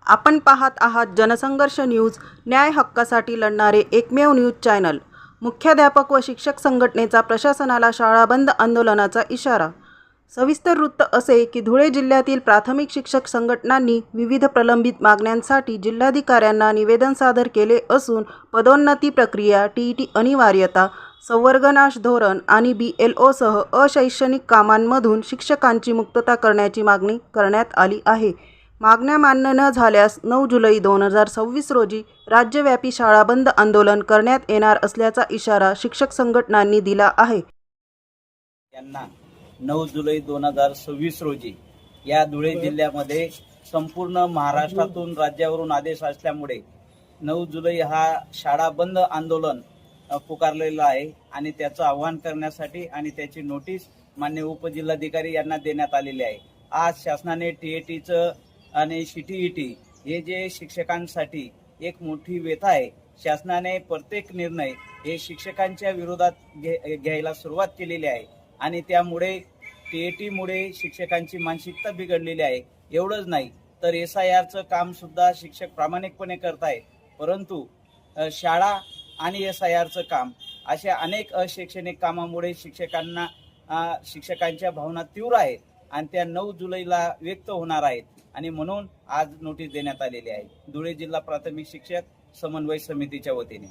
आपण पाहत आहात जनसंघर्ष न्यूज, न्याय हक्कासाठी लढणारे एकमेव न्यूज चॅनल। मुख्याध्यापक व शिक्षक संघटनेचा प्रशासनाला शाळा बंद आंदोलनाचा इशारा। सविस्तर वृत्त असे की धुळे जिल्ह्यातील प्राथमिक शिक्षक संघटनांनी विविध प्रलंबित मागण्यांसाठी जिल्हाधिकाऱ्यांना निवेदन सादर केले असून पदोन्नती प्रक्रिया, टीईटी अनिवार्यता, संवर्गनाश धोरण आणि BLO सह अशैक्षणिक कामांमधून शिक्षकांची मुक्तता करण्याची मागणी करण्यात आली आहे। मागण्या मान्य न झाल्यास 9 जुलै 2026 रोजी राज्यव्यापी शाळा बंद आंदोलन करण्यात येणार असल्याचा इशारा शिक्षक संघटनांनी दिला आहे। यांना 9 जुलै 2026 रोजी या धुळे जिल्ह्यामध्ये संपूर्ण महाराष्ट्रातून राज्यावरून आदेश असल्यामुळे 9 जुलै हा शाळा बंद आंदोलन पुकारलेला आहे आणि त्याचं आवाहन करण्यासाठी आणि त्याची नोटीस माननीय उपजिल्हाधिकारी यांना देण्यात आलेली आहे। आज शासनाने TATचं आणि CTET हे जे शिक्षकांसाठी एक मोठी व्यथा आहे, शासनाने प्रत्येक निर्णय हे शिक्षकांच्या विरोधात घ्यायला सुरुवात केलेली आहे आणि त्यामुळे TATमुळे शिक्षकांची मानसिकता बिघडलेली आहे। एवढंच नाही तर SIRचं काम सुद्धा शिक्षक प्रामाणिकपणे करत आहे, परंतु शाळा आणि SIRचं काम अशा अनेक अशैक्षणिक कामामुळे शिक्षकांच्या भावना तीव्र आहेत आणि त्या 9 जुलैला व्यक्त होणार आहेत आणि म्हणून आज नोटीस देण्यात आलेली आहे धुळे जिल्हा प्राथमिक शिक्षक समन्वय समितीच्या वतीने।